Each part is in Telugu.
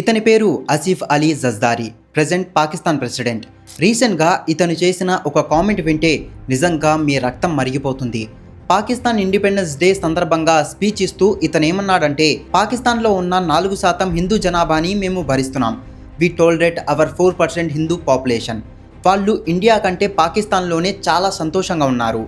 ఇతని పేరు ఆసిఫ్ అలీ జర్దారీ, ప్రెజెంట్ పాకిస్తాన్ ప్రెసిడెంట్. రీసెంట్గా ఇతను చేసిన ఒక కామెంట్ వింటే నిజంగా మీ రక్తం మరిగిపోతుంది. పాకిస్తాన్ ఇండిపెండెన్స్ డే సందర్భంగా స్పీచ్ ఇస్తూ ఇతను ఏమన్నాడంటే, పాకిస్తాన్లో ఉన్న 4% హిందూ జనాభాని మేము భరిస్తున్నాం. వి టోలరేట్ అవర్ 4% హిందూ పాపులేషన్. వాళ్ళు ఇండియా కంటే పాకిస్తాన్లోనే చాలా సంతోషంగా ఉన్నారు.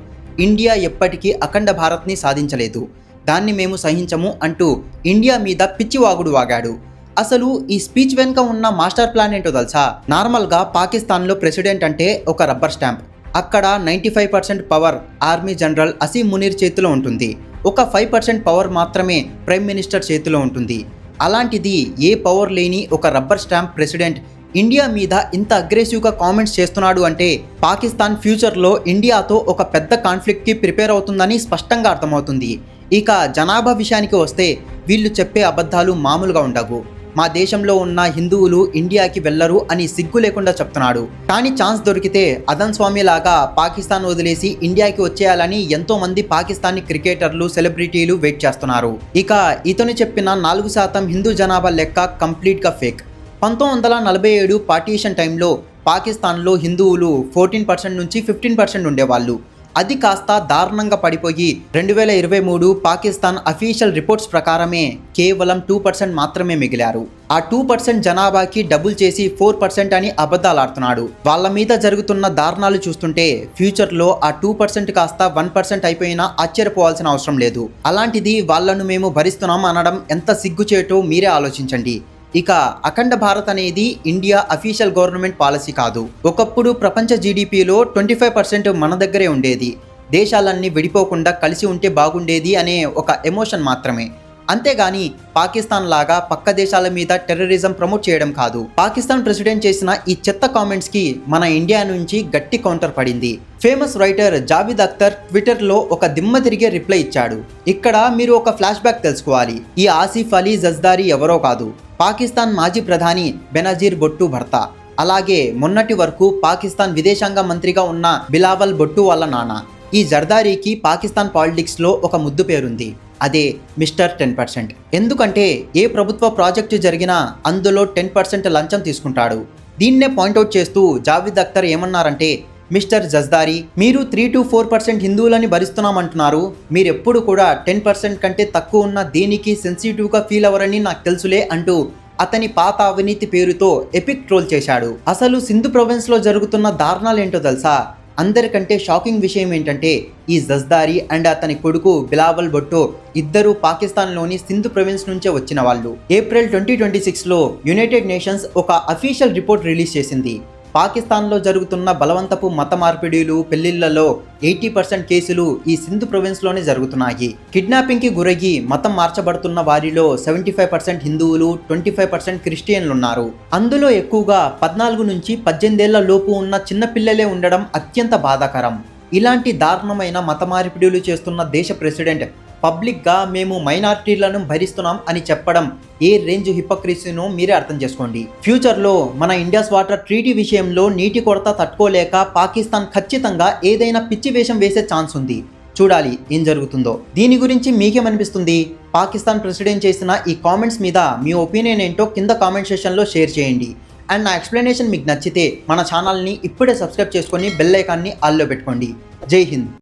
ఇండియా ఎప్పటికీ అఖండ భారత్ని సాధించలేదు, దాన్ని మేము సహించము అంటూ ఇండియా మీద పిచ్చివాగుడు వాగాడు. అసలు ఈ స్పీచ్ వెనుక ఉన్న మాస్టర్ ప్లాన్ ఏంటో తెలుసా? నార్మల్గా పాకిస్తాన్లో ప్రెసిడెంట్ అంటే ఒక రబ్బర్ స్టాంప్. అక్కడ 95% power army general Asim Munir చేతిలో ఉంటుంది. ఒక 5% పవర్ మాత్రమే ప్రైమ్ మినిస్టర్ చేతిలో ఉంటుంది. అలాంటిది ఏ పవర్ లేని ఒక రబ్బర్ స్టాంప్ ప్రెసిడెంట్ ఇండియా మీద ఇంత అగ్రెసివ్గా కామెంట్స్ చేస్తున్నాడు అంటే పాకిస్తాన్ ఫ్యూచర్లో ఇండియాతో ఒక పెద్ద కాన్ఫ్లిక్ట్కి ప్రిపేర్ అవుతుందని స్పష్టంగా అర్థమవుతుంది. ఇక జనాభా విషయానికి వస్తే వీళ్ళు చెప్పే అబద్ధాలు మామూలుగా ఉండవు. మా దేశంలో ఉన్న హిందువులు ఇండియాకి వెళ్లరు అని సిగ్గు లేకుండా చెప్తున్నాడు. కానీ ఛాన్స్ దొరికితే అదన్ స్వామి లాగా పాకిస్తాన్ వదిలేసి ఇండియాకి వచ్చేయాలని ఎంతో మంది పాకిస్తానీ క్రికెటర్లు, సెలబ్రిటీలు వెయిట్ చేస్తున్నారు. ఇక ఇతను చెప్పిన 4% హిందూ జనాభా లెక్క కంప్లీట్గా ఫేక్. 1947 పార్టీషన్ టైంలో పాకిస్తాన్లో హిందువులు 14% నుంచి 15% ఉండేవాళ్ళు. అది కాస్త దారుణంగా పడిపోయి 2023 పాకిస్తాన్ అఫీషియల్ రిపోర్ట్స్ ప్రకారమే కేవలం 2% మాత్రమే మిగిలారు. ఆ 2% జనాభాకి డబుల్ చేసి 4% అని అబద్ధాలు ఆడుతున్నాడు. వాళ్ళ మీద జరుగుతున్న దారుణాలు చూస్తుంటే ఫ్యూచర్లో ఆ 2% కాస్త 1% అయిపోయినా ఆశ్చర్యపోవాల్సిన అవసరం లేదు. అలాంటిది వాళ్ళను మేము భరిస్తున్నాం అనడం ఎంత సిగ్గుచేటో మీరే ఆలోచించండి. ఇక అఖండ భారత్ అనేది ఇండియా అఫీషియల్ గవర్నమెంట్ పాలసీ కాదు. ఒకప్పుడు ప్రపంచ జీడిపిలో 25% మన దగ్గరే ఉండేది. దేశాలన్నీ విడిపోకుండా కలిసి ఉంటే బాగుండేది అనే ఒక ఎమోషన్ మాత్రమే. అంతేగాని పాకిస్తాన్ లాగా పక్క దేశాల మీద టెర్రరిజం ప్రమోట్ చేయడం కాదు. పాకిస్తాన్ ప్రెసిడెంట్ చేసిన ఈ చెత్త కామెంట్స్కి మన ఇండియా నుంచి గట్టి కౌంటర్ పడింది. ఫేమస్ రైటర్ జావేద్ అఖ్తర్ ట్విట్టర్లో ఒక దిమ్మ తిరిగే రిప్లై ఇచ్చాడు. ఇక్కడ మీరు ఒక ఫ్లాష్ బ్యాక్ తెలుసుకోవాలి. ఈ ఆసిఫ్ అలీ జర్దారీ ఎవరో కాదు, పాకిస్తాన్ మాజీ ప్రధాని బెనజీర్ భుట్టో భర్త. అలాగే మొన్నటి వరకు పాకిస్తాన్ విదేశాంగ మంత్రిగా ఉన్న బిలావల్ భుట్టో వాళ్ళ నాన్న. ఈ జర్దారీకి పాకిస్తాన్ పాలిటిక్స్లో ఒక ముద్దు పేరుంది, అదే మిస్టర్ 10%. ఎందుకంటే ఏ ప్రభుత్వ ప్రాజెక్టు జరిగినా అందులో 10% లంచం తీసుకుంటాడు. దీన్నే పాయింట్అవుట్ చేస్తూ జావేద్ అఖ్తర్ ఏమన్నారంటే, మిస్టర్ జర్దారీ, మీరు 3 to 4% హిందువులని భరిస్తున్నామంటున్నారు. మీరెప్పుడు కూడా 10% కంటే తక్కువ ఉన్న దేనికి సెన్సిటివ్గా ఫీల్ అవ్వరని నాకు తెలుసులే అంటూ అతని పాత అవినీతి పేరుతో ఎపిక్ ట్రోల్ చేశాడు. అసలు సింధు ప్రొవిన్స్లో జరుగుతున్న దారుణాలు ఏంటో తెలుసా? అందరికంటే షాకింగ్ విషయం ఏంటంటే ఈ జర్దారీ అండ్ అతని కొడుకు బిలావల్ భుట్టో ఇద్దరు పాకిస్తాన్లోని సింధు ప్రొవిన్స్ నుంచే వచ్చిన వాళ్ళు. ఏప్రిల్ 2026లో యునైటెడ్ నేషన్స్ ఒక అఫీషియల్ రిపోర్ట్ రిలీజ్ చేసింది. పాకిస్తాన్లో జరుగుతున్న బలవంతపు మత మార్పిడిలు, పెళ్లిళ్లలో 80% కేసులు ఈ సింధు ప్రొవిన్స్లోనే జరుగుతున్నాయి. కిడ్నాపింగ్కి గురయ్యి మతం మార్చబడుతున్న వారిలో 75% హిందువులు, 25% క్రిస్టియన్లు ఉన్నారు. అందులో ఎక్కువగా 14 నుంచి 18 ఏళ్ల లోపు ఉన్న చిన్నపిల్లలే ఉండడం అత్యంత బాధాకరం. ఇలాంటి దారుణమైన మత మార్పిడిలు చేస్తున్న దేశ ప్రెసిడెంట్ పబ్లిక్గా మేము మైనారిటీలను భరిస్తున్నాం అని చెప్పడం ఏ రేంజ్ హిపోక్రసీనో మీరే అర్థం చేసుకోండి. ఫ్యూచర్లో మన ఇండియాస్ వాటర్ ట్రీటీ విషయంలో నీటి కొరత తట్టుకోలేక పాకిస్తాన్ ఖచ్చితంగా ఏదైనా పిచ్చి వేషం వేసే ఛాన్స్ ఉంది. చూడాలి ఏం జరుగుతుందో. దీని గురించి మీకేమనిపిస్తుంది? పాకిస్తాన్ ప్రెసిడెంట్ చేసిన ఈ కామెంట్స్ మీద మీ ఒపీనియన్ ఏంటో కింద కామెంట్ సెక్షన్లో షేర్ చేయండి. అండ్ నా ఎక్స్ప్లెనేషన్ మీకు నచ్చితే మన ఛానల్ని ఇప్పుడే సబ్స్క్రైబ్ చేసుకొని బెల్ ఐకాన్ని ఆల్లో పెట్టుకోండి. జై హింద్.